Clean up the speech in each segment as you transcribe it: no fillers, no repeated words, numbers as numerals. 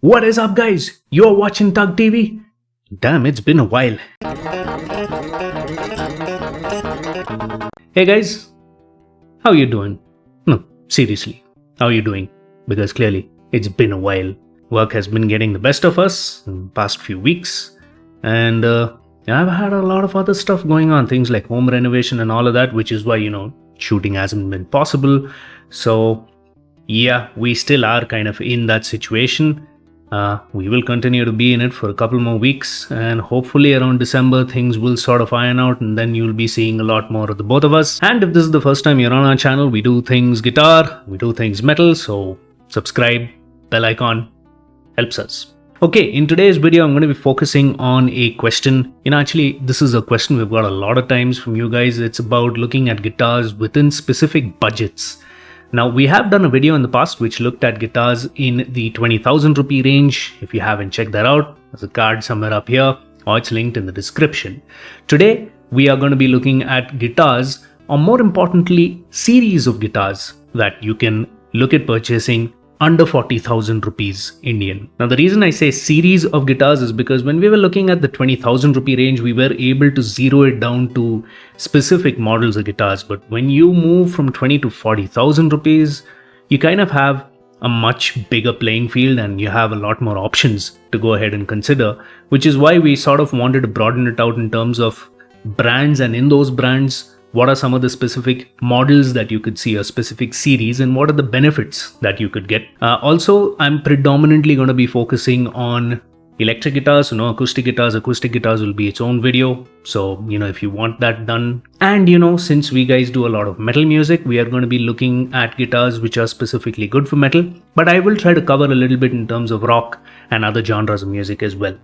What is up, guys? You're watching TUGGtv? Damn, it's been a while. Hey guys, how you doing? No, seriously, how you doing? Because clearly, it's been a while. Work has been getting the best of us in the past few weeks. And I've had a lot of other stuff going on, things like home renovation and all of that, which is why, shooting hasn't been possible. So, yeah, we still are kind of in that situation. We will continue to be in it for a couple more weeks, and hopefully around December things will sort of iron out, and then you'll be seeing a lot more of the both of us. And if this is the first time you're on our channel, we do things guitar, we do things metal, so subscribe, bell icon, helps us. Okay, in today's video I'm going to be focusing on a question. Actually this is a question we've got a lot of times from you guys. It's about looking at guitars within specific budgets. Now, we have done a video in the past which looked at guitars in the 20,000 rupee range. If you haven't checked that out, there's a card somewhere up here or it's linked in the description. Today, we are going to be looking at guitars, or more importantly, series of guitars that you can look at purchasing under 40,000 rupees Indian. Now, the reason I say series of guitars is because when we were looking at the 20,000 rupee range, we were able to zero it down to specific models of guitars. But when you move from 20 to 40,000 rupees, you kind of have a much bigger playing field and you have a lot more options to go ahead and consider, which is why we sort of wanted to broaden it out in terms of brands, and in those brands, what are some of the specific models that you could see, a specific series, and what are the benefits that you could get. Also, I'm predominantly going to be focusing on electric guitars, so no acoustic guitars. Acoustic guitars will be its own video. So, if you want that done. And, since we guys do a lot of metal music, we are going to be looking at guitars which are specifically good for metal. But I will try to cover a little bit in terms of rock and other genres of music as well.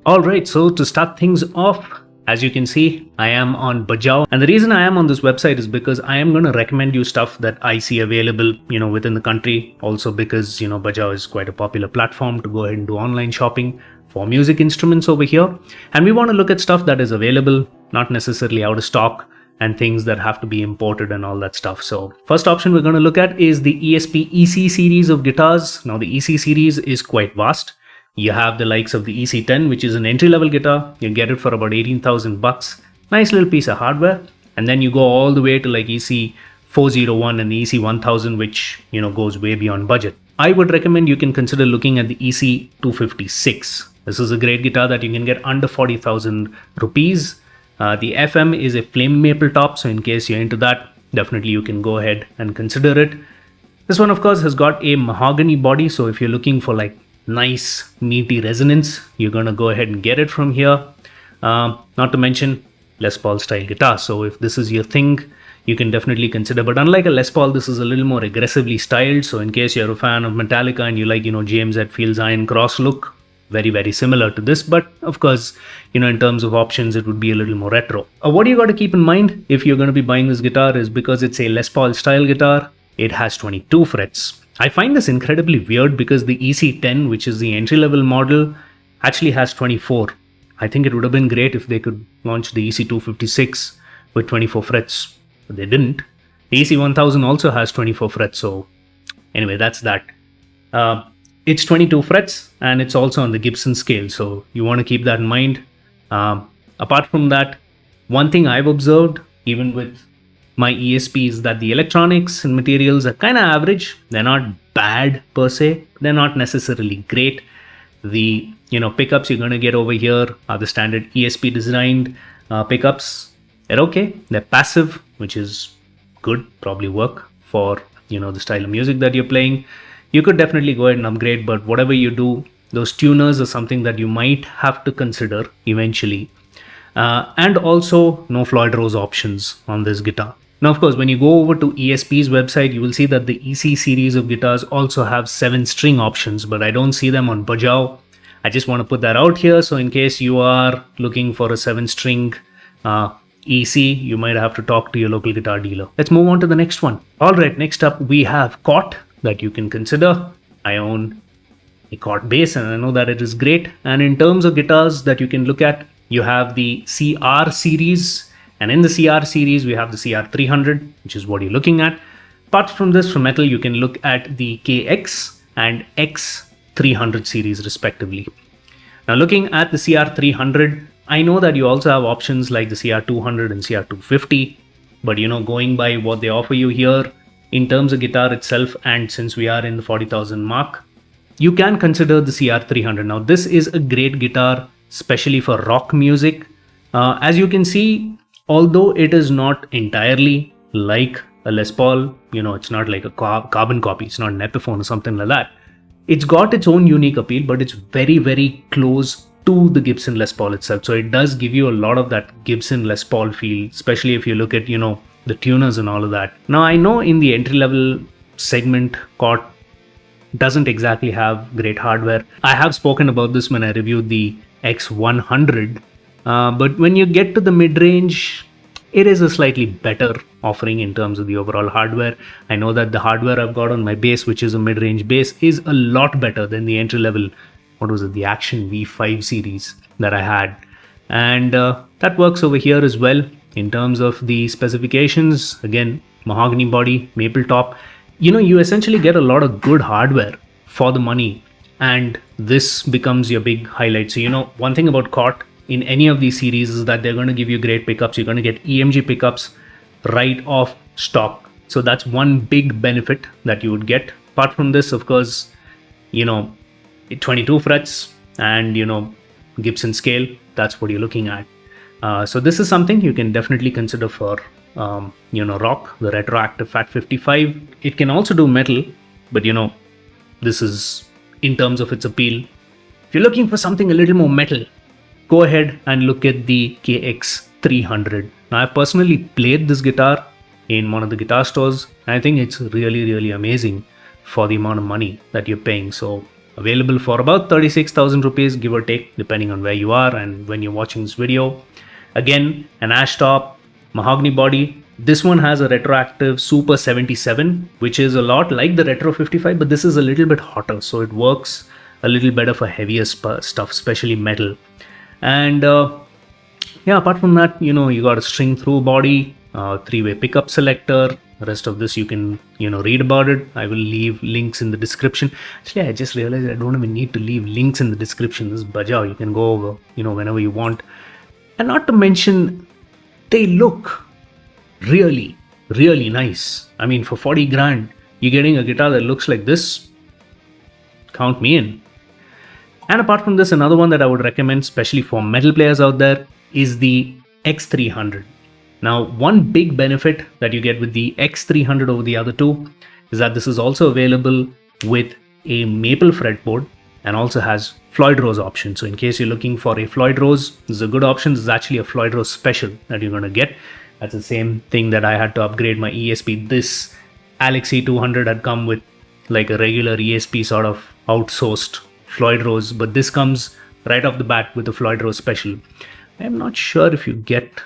Alright, so to start things off, as you can see, I am on Bajao, and the reason I am on this website is because I am going to recommend you stuff that I see available, within the country. Also because, Bajao is quite a popular platform to go ahead and do online shopping for music instruments over here. And we want to look at stuff that is available, not necessarily out of stock, and things that have to be imported and all that stuff. So first option we're going to look at is the ESP EC series of guitars. Now the EC series is quite vast. You have the likes of the EC10, which is an entry-level guitar. You get it for about 18,000 bucks. Nice little piece of hardware. And then you go all the way to like EC401 and the EC1000, which, goes way beyond budget. I would recommend you can consider looking at the EC256. This is a great guitar that you can get under 40,000 rupees. The FM is a flame maple top, so in case you're into that, definitely you can go ahead and consider it. This one, of course, has got a mahogany body, so if you're looking for like nice meaty resonance, you're gonna go ahead and get it from here. Not to mention Les Paul style guitar, so if this is your thing, you can definitely consider. But unlike a Les Paul, this is a little more aggressively styled, so in case you're a fan of Metallica and you like, James Hetfield's Iron Cross look, very, very similar to this. But of course, in terms of options, it would be a little more retro. What you got to keep in mind if you're going to be buying this guitar is because it's a Les Paul style guitar, it has 22 frets. I find this incredibly weird because the EC10, which is the entry-level model, actually has 24. I think it would have been great if they could launch the EC256 with 24 frets, but they didn't. The EC1000 also has 24 frets, so anyway, that's that. It's 22 frets and it's also on the Gibson scale, so you want to keep that in mind. Apart from that, one thing I've observed, even with my ESP, is that the electronics and materials are kind of average. They're not bad per se. They're not necessarily great. The pickups you're going to get over here are the standard ESP designed pickups. They're okay. They're passive, which is good. Probably work for the style of music that you're playing. You could definitely go ahead and upgrade, but whatever you do, those tuners are something that you might have to consider eventually. And also no Floyd Rose options on this guitar. Now, of course, when you go over to ESP's website, you will see that the EC series of guitars also have 7-string options, but I don't see them on Bajao. I just want to put that out here. So in case you are looking for a 7-string EC, you might have to talk to your local guitar dealer. Let's move on to the next one. All right, next up, we have Cort that you can consider. I own a Cort bass and I know that it is great. And in terms of guitars that you can look at, you have the CR series. And in the CR series, we have the CR300, which is what you're looking at. Apart from this, for metal, you can look at the KX and X 300 series respectively. Now looking at the CR300, I know that you also have options like the CR200 and CR250, but going by what they offer you here in terms of guitar itself, and since we are in the 40,000 mark, you can consider the CR300. Now this is a great guitar, especially for rock music. As you can see, although it is not entirely like a Les Paul, it's not like a carbon copy, it's not an Epiphone or something like that. It's got its own unique appeal, but it's very, very close to the Gibson Les Paul itself. So it does give you a lot of that Gibson Les Paul feel, especially if you look at, the tuners and all of that. Now I know in the entry-level segment, Cort doesn't exactly have great hardware. I have spoken about this when I reviewed the X100, but when you get to the mid-range, it is a slightly better offering in terms of the overall hardware. I know that the hardware I've got on my bass, which is a mid-range bass, is a lot better than the entry-level, the Action V5 series that I had. And that works over here as well in terms of the specifications. Again, mahogany body, maple top. You essentially get a lot of good hardware for the money, and this becomes your big highlight. So, one thing about Cort in any of these series is that they're going to give you great pickups. You're going to get EMG pickups right off stock. So that's one big benefit that you would get. Apart from this, of course, 22 frets and, Gibson scale, that's what you're looking at. So this is something you can definitely consider for rock, the retroactive Fat 55. It can also do metal, but this is in terms of its appeal. If you're looking for something a little more metal, go ahead and look at the KX300. Now I've personally played this guitar in one of the guitar stores, and I think it's really, really amazing for the amount of money that you're paying. So available for about 36,000 rupees, give or take, depending on where you are and when you're watching this video. Again, an ash top, mahogany body. This one has a retroactive Super 77, which is a lot like the Retro 55, but this is a little bit hotter, so it works a little better for heavier stuff, especially metal. And apart from that, you got a string through body, 3-way pickup selector. The rest of this you can read about it. I will leave links in the description. Actually, I just realized I don't even need to leave links in the description. This is Bajao. You can go over whenever you want. And not to mention, they look really, really nice. I mean, for 40 grand, you're getting a guitar that looks like this. Count me in. And apart from this, another one that I would recommend, especially for metal players out there, is the X300. Now, one big benefit that you get with the X300 over the other two is that this is also available with a maple fretboard and also has Floyd Rose option. So in case you're looking for a Floyd Rose, this is a good option. This is actually a Floyd Rose special that you're going to get. That's the same thing that I had to upgrade my ESP. This Alexi 200 had come with like a regular ESP sort of outsourced Floyd Rose, but this comes right off the bat with a Floyd Rose special. I'm not sure if you get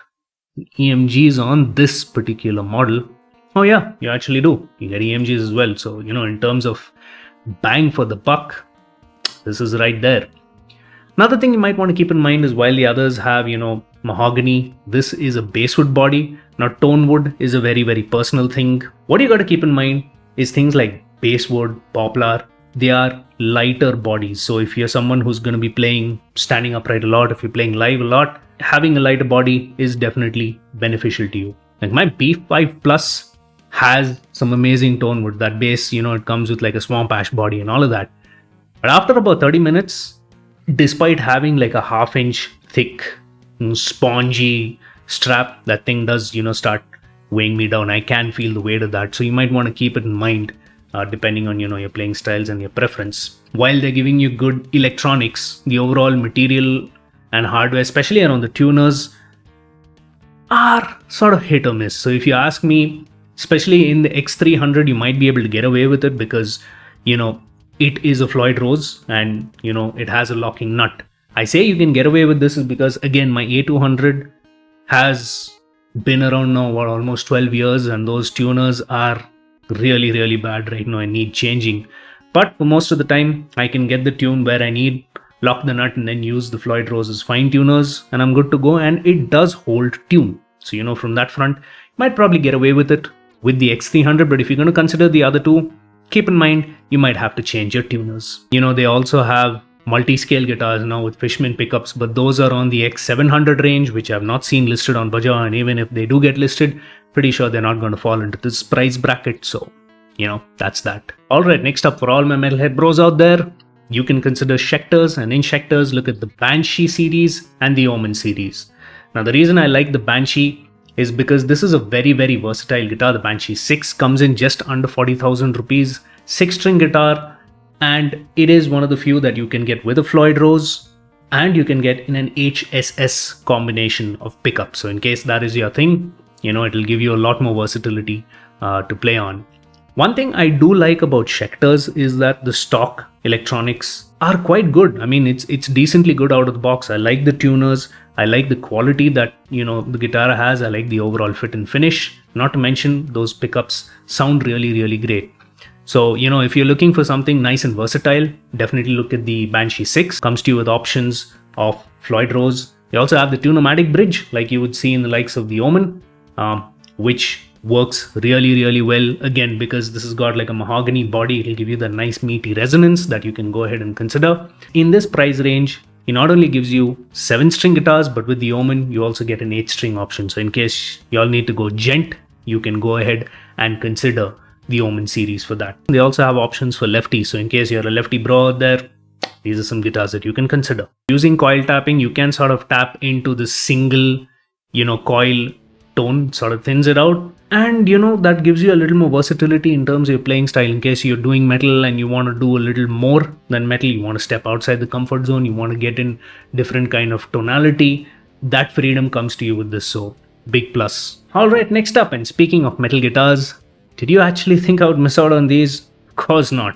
EMGs on this particular model. Oh yeah, you actually do. You get EMGs as well. So, in terms of bang for the buck, this is right there. Another thing you might want to keep in mind is while the others have, mahogany, this is a basswood body. Now, tone wood is a very, very personal thing. What you got to keep in mind is things like basswood, poplar. They are lighter bodies. So if you're someone who's going to be playing standing upright a lot, if you're playing live a lot, having a lighter body is definitely beneficial to you. Like my B5 Plus has some amazing tone wood. That bass, it comes with like a swamp ash body and all of that. But after about 30 minutes, despite having like a half-inch thick, spongy strap, that thing does, start weighing me down. I can feel the weight of that. So you might want to keep it in mind. Depending on your playing styles and your preference. While they're giving you good electronics, the overall material and hardware, especially around the tuners, are sort of hit or miss. So if you ask me, especially in the X300, you might be able to get away with it because it is a Floyd Rose and it has a locking nut. I say you can get away with this is because, again, my A200 has been around now almost 12 years, and those tuners are really, really bad right now and need changing. But for most of the time, I can get the tune where I need, lock the nut and then use the Floyd Rose's fine tuners, and I'm good to go, and it does hold tune. So from that front, you might probably get away with it with the X300, but if you're going to consider the other two, keep in mind you might have to change your tuners. They also have multi-scale guitars now with Fishman pickups, but those are on the X700 range, which I've not seen listed on Baja, and even if they do get listed, pretty sure they're not going to fall into this price bracket. So that's that. Alright, next up, for all my metalhead bros out there, you can consider Schecters, and in Schecters, look at the Banshee series and the Omen series. Now, the reason I like the Banshee is because this is a very, very versatile guitar. The Banshee 6 comes in just under 40,000 rupees, 6-string guitar, and it is one of the few that you can get with a Floyd Rose, and you can get in an HSS combination of pickup. So in case that is your thing, it'll give you a lot more versatility to play on. One thing I do like about Schecters is that the stock electronics are quite good. I mean, it's decently good out of the box. I like the tuners. I like the quality that the guitar has. I like the overall fit and finish. Not to mention those pickups sound really, really great. So, if you're looking for something nice and versatile, definitely look at the Banshee 6. Comes to you with options of Floyd Rose. They also have the Tune-o-matic bridge, like you would see in the likes of the Omen, which works really, really well. Again, because this has got like a mahogany body, it'll give you the nice meaty resonance that you can go ahead and consider. In this price range, it not only gives you 7-string guitars, but with the Omen, you also get an 8-string option. So in case you all need to go gent, you can go ahead and consider the Omen series for that. They also have options for lefty. So in case you're a lefty bro out there, these are some guitars that you can consider. Using coil tapping, you can sort of tap into the single, coil tone, sort of thins it out. And that gives you a little more versatility in terms of your playing style. In case you're doing metal and you want to do a little more than metal, you want to step outside the comfort zone, you want to get in different kind of tonality, that freedom comes to you with this. So big plus. Alright, next up, and speaking of metal guitars, did you actually think I would miss out on these? Of course not.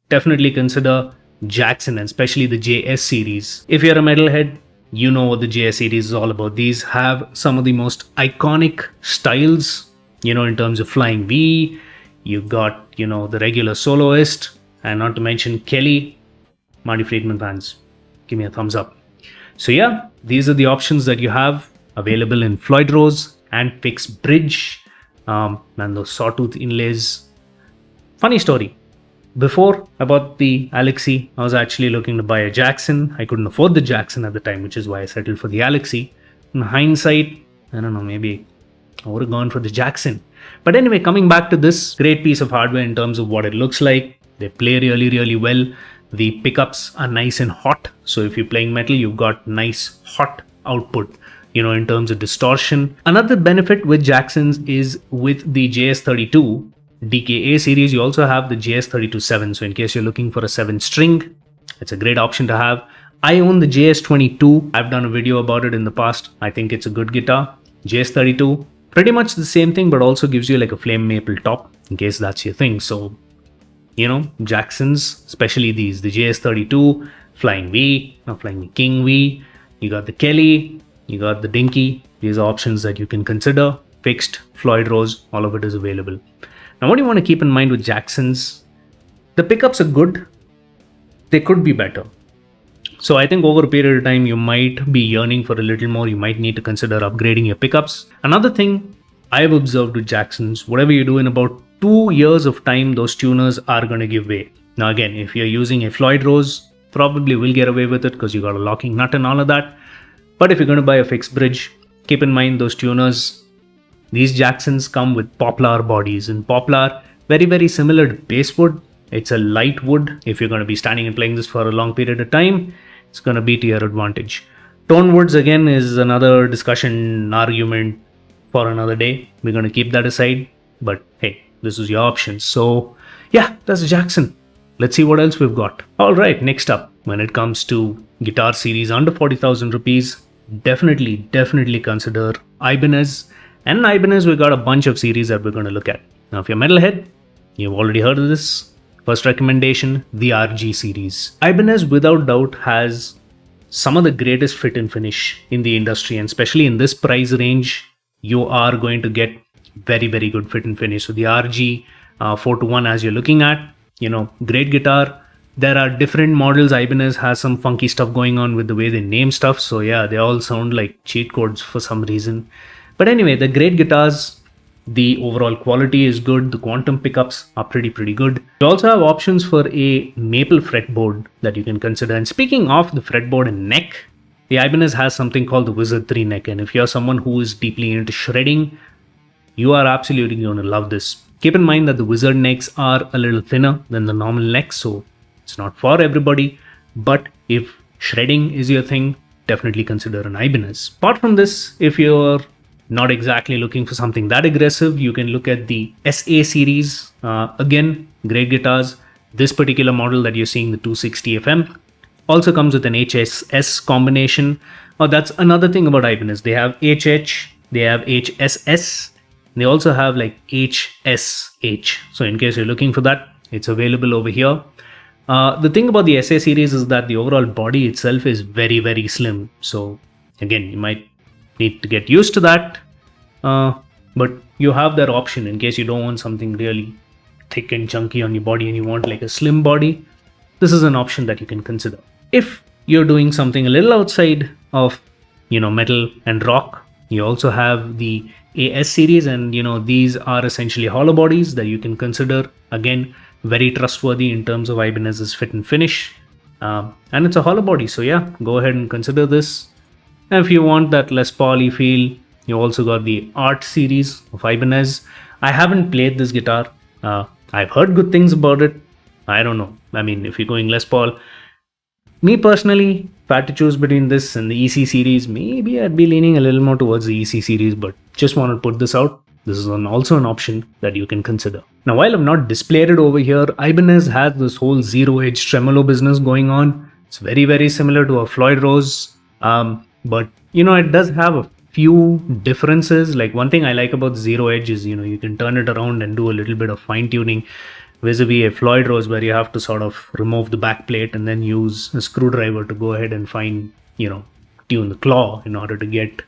Definitely consider Jackson, and especially the JS series. If you're a metalhead, you know what the JS series is all about. These have some of the most iconic styles, in terms of Flying V. You've got, the regular soloist, and not to mention Kelly. Marty Friedman fans, give me a thumbs up. So yeah, these are the options that you have available in Floyd Rose and fixed bridge. And those sawtooth inlays. Funny story. Before I bought the Alexi, I was actually looking to buy a Jackson. I couldn't afford the Jackson at the time, which is why I settled for the Alexi. In hindsight, I don't know, maybe I would have gone for the Jackson. But anyway, coming back to this great piece of hardware in terms of what it looks like, they play really, really well. The pickups are nice and hot. So if you're playing metal, you've got nice hot output, in terms of distortion. Another benefit with Jacksons is with the JS32 DKA series, you also have the JS22-7. So in case you're looking for a 7-string, it's a great option to have. I own the JS22. I've done a video about it in the past. I think it's a good guitar. JS32, pretty much the same thing, but also gives you like a flame maple top in case that's your thing. So, Jacksons, especially these, the JS32, Flying V, not Flying V, King V, you got the Kelly, you got the Dinky. These are options that you can consider. Fixed, Floyd Rose, all of it is available. Now, what do you want to keep in mind with Jacksons? The pickups are good. They could be better. So I think over a period of time, you might be yearning for a little more. You might need to consider upgrading your pickups. Another thing I've observed with Jacksons, whatever you do in about 2 years of time, those tuners are going to give way. Now again, if you're using a Floyd Rose, probably will get away with it because you got a locking nut and all of that. But if you're going to buy a fixed bridge, keep in mind those tuners. These Jacksons come with poplar bodies, and poplar, very, very similar to basswood. It's a light wood. If you're going to be standing and playing this for a long period of time, it's going to be to your advantage. Tone woods again is another discussion, argument for another day. We're going to keep that aside. But hey, this is your option. So yeah, that's a Jackson. Let's see what else we've got. Alright, next up, when it comes to guitar series under 40,000 rupees, definitely consider Ibanez. And in Ibanez, we've got a bunch of series that we're going to look at. Now, if you're metalhead, you've already heard of this. First recommendation, the RG series. Ibanez, without doubt, has some of the greatest fit and finish in the industry, and especially in this price range, you are going to get very, very good fit and finish. So the RG 4-1, as you're looking at, great guitar. There are different models. Ibanez has some funky stuff going on with the way they name stuff. So yeah, they all sound like cheat codes for some reason. But anyway, the great guitars, The overall quality is good. The quantum pickups are pretty good. You also have options for a maple fretboard that you can consider. And speaking of the fretboard and neck, the Ibanez has something called the Wizard 3 neck. And if you're someone who is deeply into shredding, you are absolutely going to love this. Keep in mind that the Wizard necks are a little thinner than the normal necks, so it's not for everybody. But if shredding is your thing, definitely consider an Ibanez. Apart from this, if you're not exactly looking for something that aggressive, you can look at the SA series. Again, great guitars. This particular model that you're seeing, the 260 FM, also comes with an HSS combination. That's another thing about Ibanez. They have HH, they have HSS, they also have like HSH. So in case you're looking for that, it's available over here. The thing about the SA series is that the overall body itself is very slim. So again, you might need to get used to that. But you have that option in case you don't want something really thick and chunky on your body and you want like a slim body. This is an option that you can consider. If you're doing something a little outside of, metal and rock, you also have the AS series, and these are essentially hollow bodies that you can consider. Again, very trustworthy in terms of Ibanez's fit and finish, and it's a hollow body, so yeah, go ahead and consider this. And if you want that Les Paul-y feel, you also got the ART series of Ibanez. I haven't played this guitar. I've heard good things about it. I don't know. I mean, if you're going Les Paul, me personally, if I had to choose between this and the EC series, maybe I'd be leaning a little more towards the EC series, but just want to put this out. This is also an option that you can consider. Now, while I've not displayed it over here, Ibanez has this whole zero-edge tremolo business going on. It's very similar to a Floyd Rose, but it does have a few differences. Like, one thing I like about zero edge is you can turn it around and do a little bit of fine-tuning, vis-a-vis a Floyd Rose where you have to sort of remove the back plate and then use a screwdriver to go ahead and tune the claw in order to get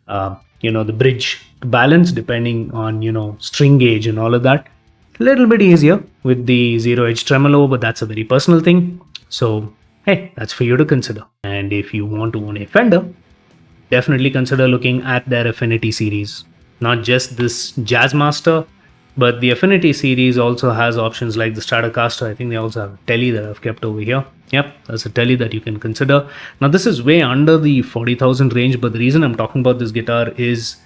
the bridge to balance depending on string gauge and all of that. A little bit easier with the zero edge tremolo, but that's a very personal thing, so hey, that's for you to consider. And if you want to own a Fender, definitely consider looking at their Affinity series. Not just this Jazzmaster, but the Affinity series also has options like the Stratocaster. I think they also have a telly that I've kept over here. Yep, that's a telly that you can consider. Now, this is way under the 40,000 range, but the reason I'm talking about this guitar is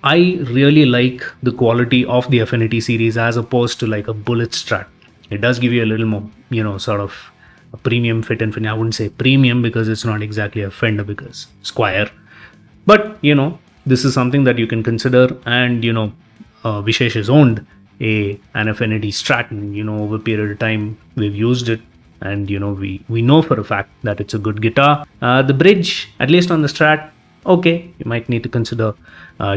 I really like the quality of the Affinity series as opposed to like a Bullet Strat. It does give you a little more, sort of a premium fit and finish. I wouldn't say premium because it's not exactly a Fender, because Squire. But, this is something that you can consider, and, Vishesh has owned an Affinity Strat, and over a period of time we've used it, and we know for a fact that it's a good guitar. The bridge, at least on the Strat, okay, you might need to consider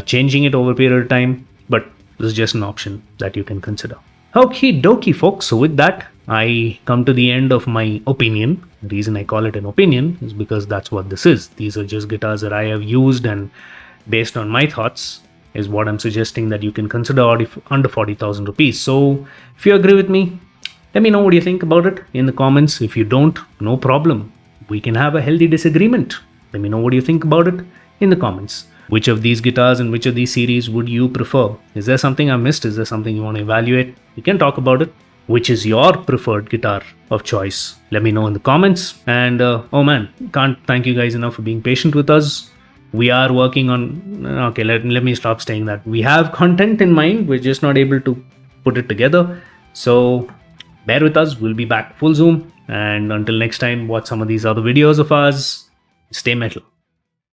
changing it over a period of time, but this is just an option that you can consider. Okie dokie, folks. So with that, I come to the end of my opinion. The reason I call it an opinion is because that's what this is. These are just guitars that I have used, and based on my thoughts is what I'm suggesting that you can consider under 40,000 rupees. So if you agree with me, let me know what you think about it in the comments. If you don't, no problem. We can have a healthy disagreement. Let me know what you think about it in the comments. Which of these guitars and which of these series would you prefer? Is there something I missed? Is there something you want to evaluate? We can talk about it. Which is your preferred guitar of choice? Let me know in the comments. And oh man, can't thank you guys enough for being patient with us. We are working on, okay, let me stop saying that. We have content in mind, we're just not able to put it together. So bear with us, we'll be back full zoom. And until next time, watch some of these other videos of ours. Stay metal.